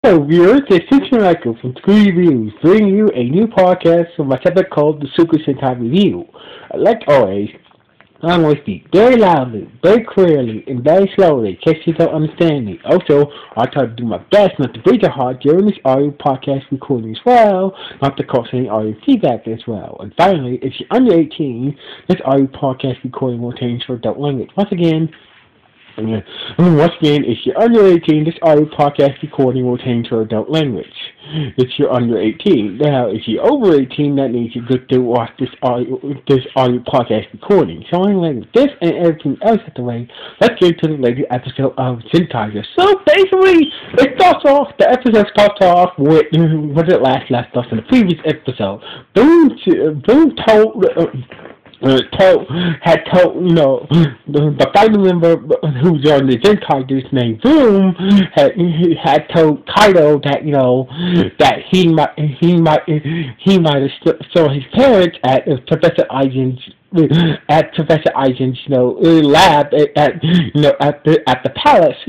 Hello, viewers. This is Sentai from Three Reviews, bringing you a new podcast from my segment called the Super Sentai Review. Like always, I'm going to speak very loudly, very clearly, and very slowly, in case you don't understand me. Also, I'll try to do my best not to break your heart during this audio podcast recording as well, not to cause any audio feedback as well. And finally, if you're under 18, this audio podcast recording will change for adult language. Once again, if you're under 18, this audio podcast recording will change to adult language. If you're under 18. Now, if you're over 18, that means you're good to watch this audio podcast recording. So anyway, with this and everything else at the way, let's get to the latest episode of Zenkaiger. So basically, the episode starts off with what it left off in the previous episode. Boom told... had told, the final member who's on the Zenkaiger's name Boom had told Kaido that, that he might have saw his parents at Professor Aizen's lab at the palace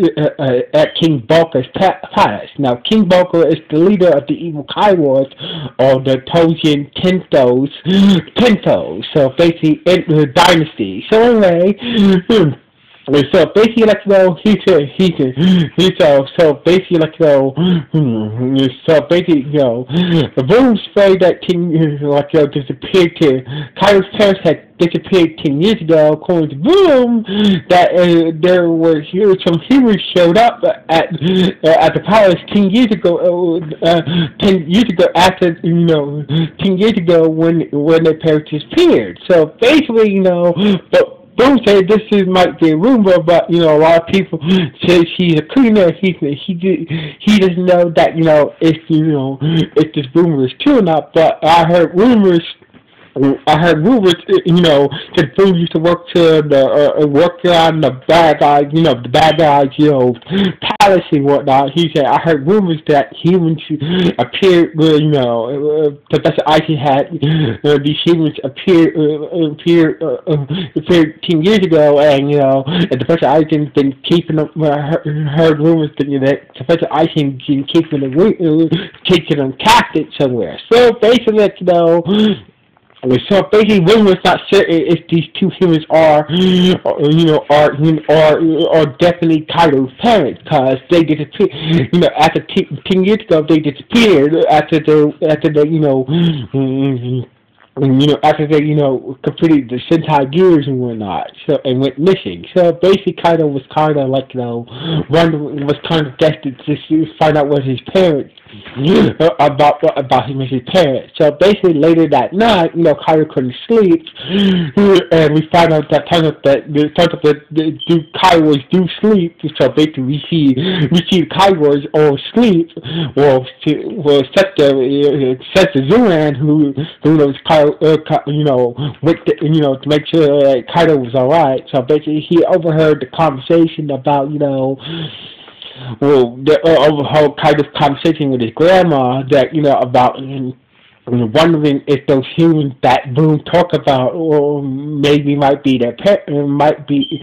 at King Bulker's palace. Now, King Bulker is the leader of the evil Kai Wars, or the Tojian Tentos. So basically, in the dynasty. So anyway. So basically, Boom's afraid that King, disappeared to, Kaido's parents had disappeared 10 years ago, according to Boom, that there were some humans showed up at the palace 10 years ago, 10 years ago after, 10 years ago when their parents disappeared. So basically, but Boom said this might be a rumor, but a lot of people say she's a cleaner. He doesn't know that if this rumor is true or not. But I heard rumors. That Boom used to work to work on the bad guys, palace and whatnot. He said, I heard rumors that humans appeared, Professor Icy had these humans appeared 10 years ago, and Professor Icy's been keeping them. Heard rumors that Professor Icy's been keeping them captive somewhere. So basically, So basically, Boom was not certain if these two humans are definitely Kaido's parents, because they disappeared. After 10 years ago, they disappeared after completed the Sentai gears and whatnot, and went missing. So basically, Kaido was kind of destined to find out what his parents about his missing parents. So basically, later that night, Kaido couldn't sleep, and we found out that Kaido do sleep. So basically, we see Kaido's all sleep. Well, except the Zuran who knows Kaido, to make sure that Kaido was alright. So basically, he overheard the conversation about, overheard Kaido's conversation with his grandma that, about wondering if those humans that Boom talk about, or maybe might be their maybe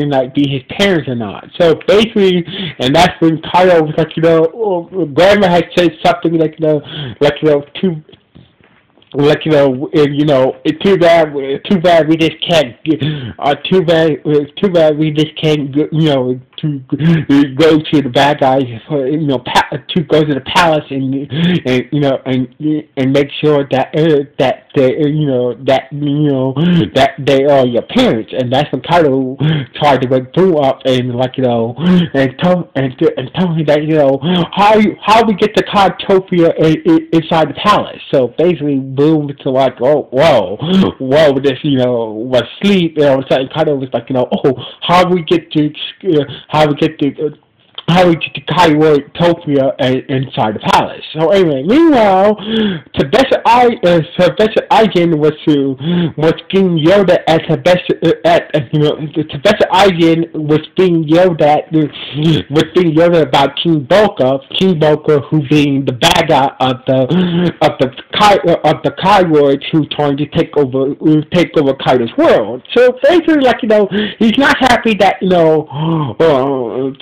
might be his parents or not. So basically, and that's when Kaido was like, grandma had said something it's too bad we just can't to go to the bad guys, to go to the palace and make sure that they are your parents. And that's when Kaido tried to wake Boom up and and told me that how we get the Cardtopia inside the palace. So basically, Boom was like, whoa, this was sleep, and all of a sudden Kaido was like, how we get to Cardtopia inside the palace. So anyway, meanwhile, Professor Aizen was being yelled at Professor Aizen was being yelled at about King Bulker, who being the bad guy of the Kai Warriors, who's trying to take over Kaido's world. So basically, he's not happy that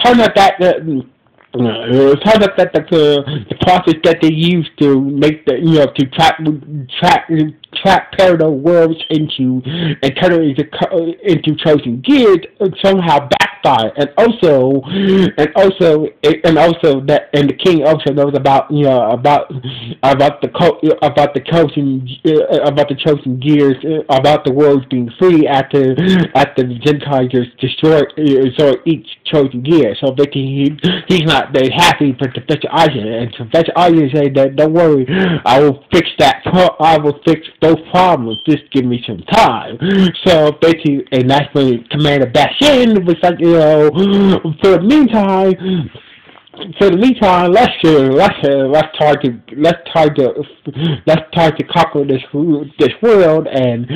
turned out that It turns out that the process that they use to make the to trap parallel worlds into and turn it into chosen gears somehow backfire, and also that the king also knows about about the chosen gears, about the worlds being free after the Zenkaigers destroy each chosen gear. So basically he's not very happy for Professor Eisen, and Professor Eisen said that don't worry, I will fix both problems. Just give me some time. So basically, and that's when Commander Bashin was like, for the meantime, let's try to conquer this world and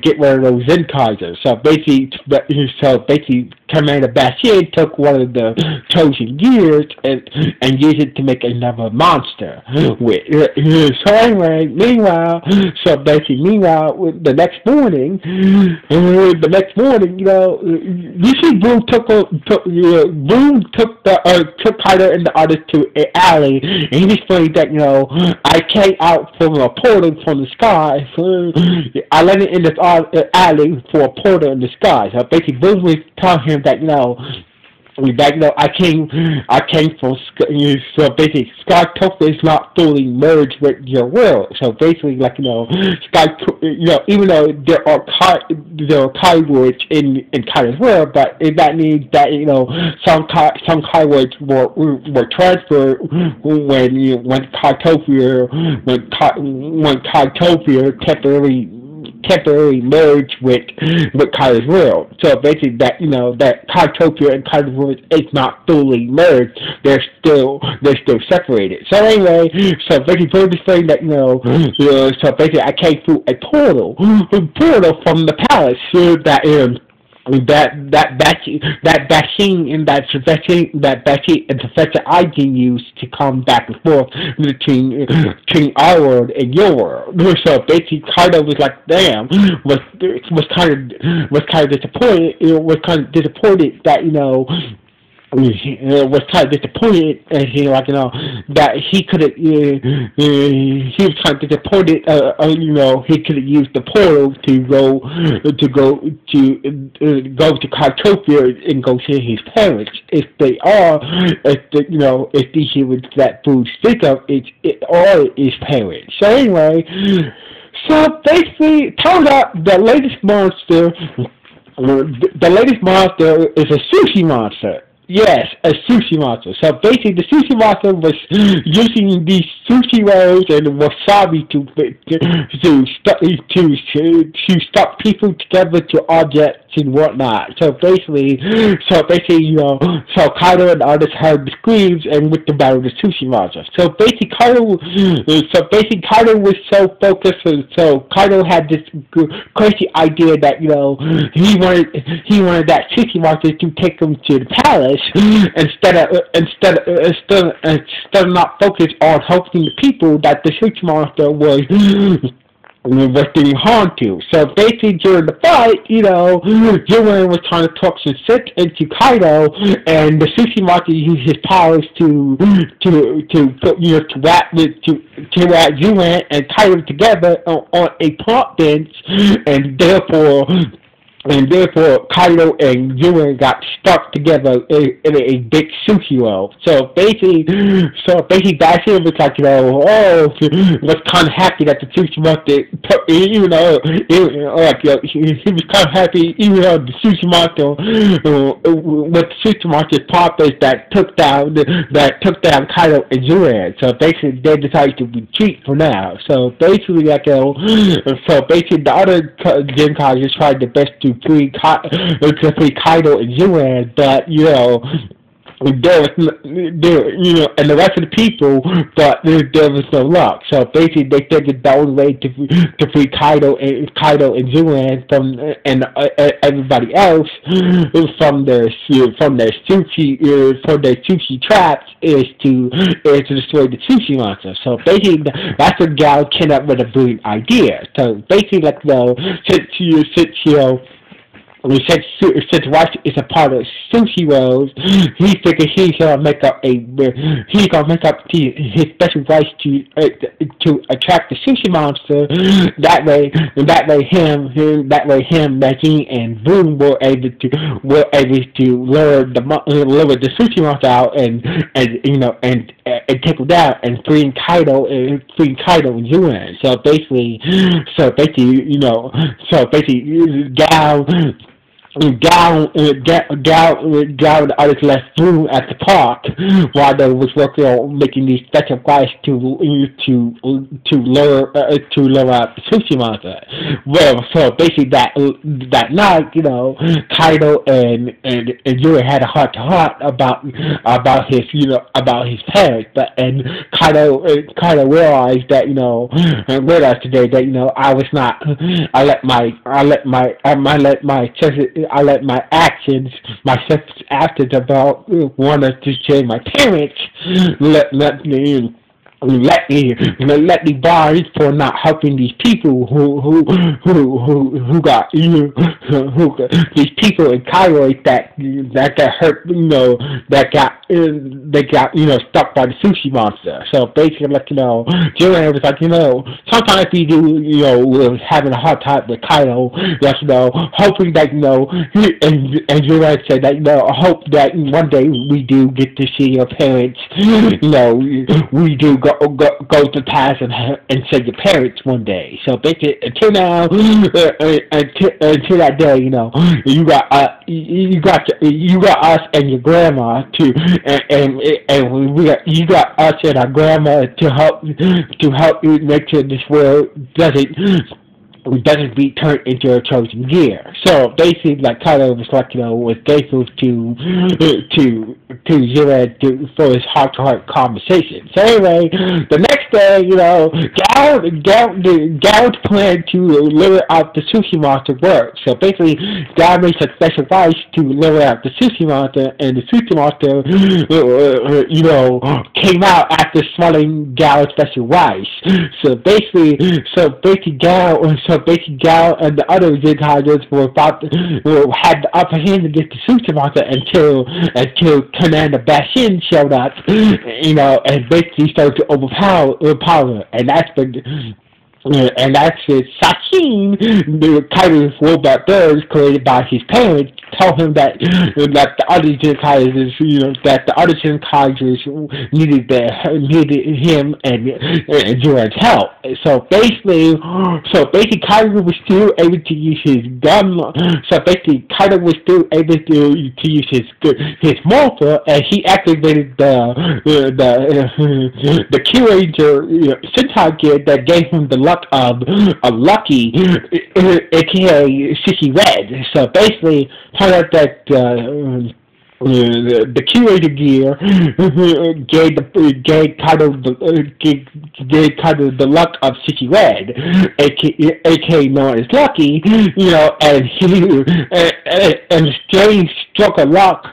get rid of those Zenkaigers. So basically, Commander Bashin took one of the chosen gears and used it to make another monster. So anyway, meanwhile, the next morning, you see, Boom took Kaido and the others to an alley, and he explained that I came out from a portal from the sky. I landed in this alley for a portal in the sky. So basically, Boom was telling him that I came from so basically Skytopia is not fully merged with your world. So basically, even though there are Kaiwords in Kai's world, but that means that some Kaiwords were transferred when Skytopia temporarily merged with Kai's world. So basically that Kaitopia and Kai's world is not fully merged. They're still separated. So anyway, so basically saying that so basically I came through a portal from the palace that Bashin and Professor Eisen used to come back and forth between our world and your world. So basically, Kaido was like, damn, was kind of disappointed that was kind of disappointed, and that he could have. He was kind of disappointed. He could have used the portal to go to Kaitopia and go see his parents. If these humans that Food speak of, it all his parents. So anyway, so basically, it turns out the latest monster is a sushi monster. Yes, a sushi monster. So basically, the sushi monster was using these sushi rolls and wasabi to stuck people together to objects and whatnot. So basically, so Kaido and the others heard the screams and went to battle the sushi monster. So basically, Kaido was so focused. So Kaido had this crazy idea that he wanted that sushi monster to take him to the palace. Instead of not focused on helping the people that the sushi monster was doing harm to. So basically, during the fight, Yuan was trying to talk some sense into Kaido, and the sushi monster used his powers to wrap Yuan and Kaido together on a park bench, and therefore Kaido and Yuan got stuck together in a big sushi roll. So basically, Bashin was like, was kind of happy that the sushi monster, he was kind of happy, even though the sushi monster, with the sushi monster's purpose that took down Kaido and Yuan. So basically, they decided to retreat for now. So basically, the other Zenkaiger tried their best to free Kaido and Yuan, but and the rest of the people, but there was no luck. So basically, they figured the only way to free Kaido and Yuan from everybody else from their sushi traps is to destroy the sushi monster. So basically, that's when Gal came up with a brilliant idea. So basically, since Rice is a part of sushi rolls, he figured he's gonna make up his special rice to attract the sushi monster. That way him, Magine, and Boom were able to lure the sushi monster out and take him down and freeing Kaido and Yuan. So basically, Gal and others left Boom at the park while they was working on making these special rice to lure out the sushi monster. Well, so basically that night, Kaido and Yuri had a heart to heart about his parents, and Kaido realized realized today that I let my actions about wanting to change my parents let me bars for not helping these people who got these people in Cairo that got hurt, they got stuck by the sushi monster. So basically, Joanne was like, sometimes we do, we're having a hard time with Kaido, hoping that, and Joanne said that, I hope that one day we do get to see your parents, we do go to the past and say your parents one day. So basically, until now, until that day, you got us and your grandma you got us and our grandma to help you make sure this world doesn't be turned into a chosen gear. So basically, Kaido was was grateful to Zero for his heart-to-heart conversation. So anyway, the next day, Gal's plan to lure out the sushi monster worked. So basically, Gal makes a special rice to lure out the sushi monster, and the sushi monster, came out after swallowing Gal's special rice. So basically, Gal and the other Zenkaigers had the upper hand against the sushi monster until Commander Bashin showed up, and basically started to overpower, and that's Sachin, the Kaido's robot birds created by his parents, told him that the other Zenkaigers needed him and Jiren's help. So basically, Kaido was still able to use his gun. So basically, Kaido was still able to use his morpher, and he activated the Curator Sentai gear that gave him the luck of Lucky, aka Sissy Red. So basically, turned out that the curator gear gave Kaido the luck of Sissy Red, aka known as Lucky, and the strange stroke of luck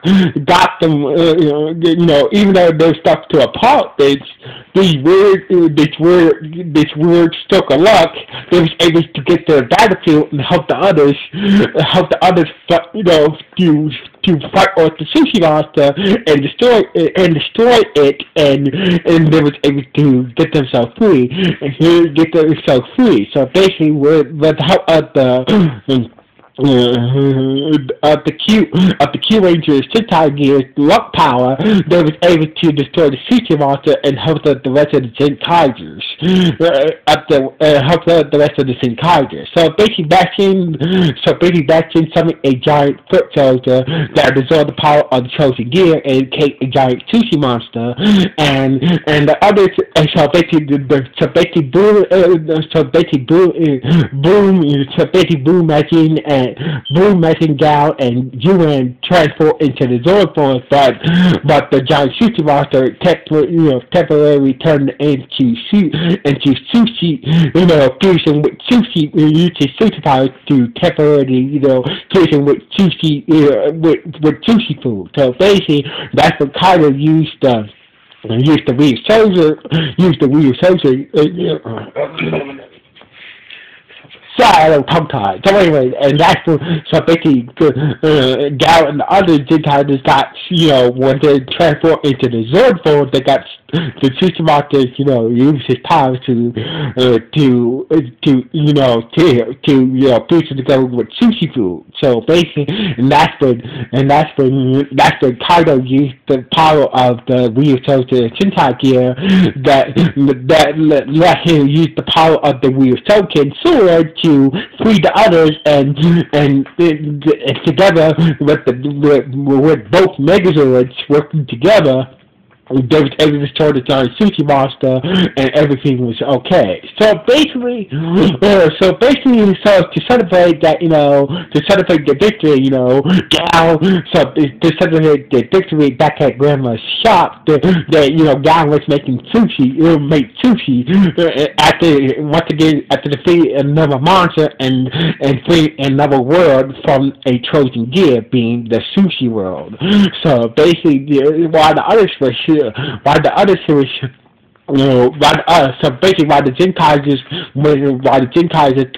got them, even though they were stuck to a part, this weird stroke of luck, they was able to get to the battlefield and help the others, to fight off the sushi monster and destroy it, and they was able to get themselves free. So basically, with the help of the Q Rangers Sentai gear's luck power, they was able to destroy the sushi monster and help the rest of the Zenkaigers. So basically, Bastion summoned a giant foot soldier that absorbed the power of the chosen gear and became a giant sushi monster. And the others, Boom, Messing Gal, and Yuan transport into the Zord form, but the giant sushi monster temporarily turned into sushi, fusion with sushi, uses sushi powers to temporarily, fusion with sushi, with sushi food. So basically, that's what Kaido used the weird soldier, Sorry, I don't tongue tied. So anyway, and that's what, so basically, Gal and the other Zenkaiger got, when they transformed into the Zord form, they got the Tsushimata, use his powers to boost it together with sushi food. So basically, and that's when Kaido used the power of the Ryusoke Sentai that let him use the power of the Ryusoke sword to free the others, and together with both Megazords working together, they was able to destroy the giant sushi monster, and everything was okay. So basically, to celebrate that, to celebrate the victory, Gal, to celebrate the victory back at Grandma's shop, that Gal was making sushi, after defeating another monster and freeing another world from a Trojan gear, being the sushi world. So basically, while the others were why the other series, so basically why the Zenkaiger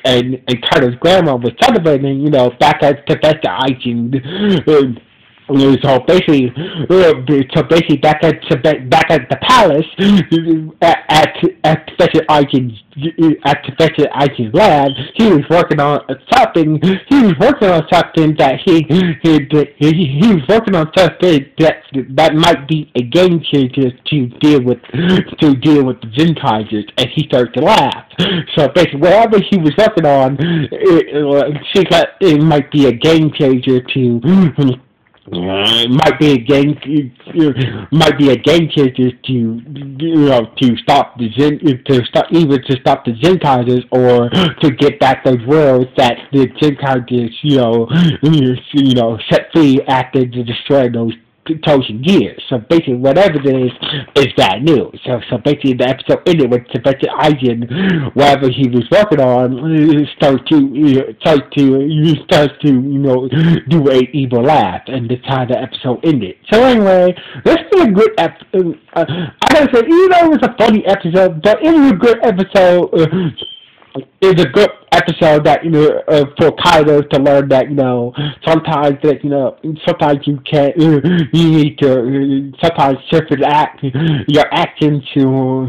and Kaido's grandma was celebrating, back at Tibeta Aiken, so basically, back at the palace, at Professor Aiken's lab, he was working on something. He was working on something that that might be a game changer to deal with the Zenkaigers, and he started to laugh. So basically, whatever he was working on, it might be a game changer to. It might be a game changer to stop the Zenkaigers, or to get back those worlds that the Zenkaigers set free after they destroy those Trojan gears. So basically, whatever it is bad news. So basically, the episode ended with Professor Aiken, whatever he was working on, starts to do a evil laugh, and that's how the episode ended. So anyway, this was a good episode. I gotta say, even though it was a funny episode, but it was a good episode. It's a good episode that for Kaido to learn that sometimes you can't you need to sometimes shift your actions to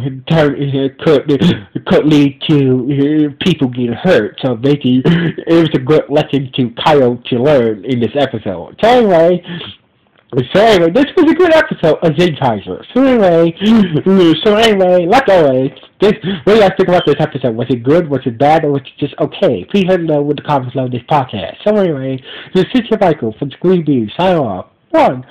could lead to people getting hurt. So basically, it was a good lesson to Kaido to learn in this episode. So anyway, this was a good episode of Zenkaiger. So anyway, like always, what do you guys think about this episode? Was it good? Was it bad? Or was it just okay? Please let me know in the comments below this podcast. So anyway, this is Michael from Screen View. Sign off. 1.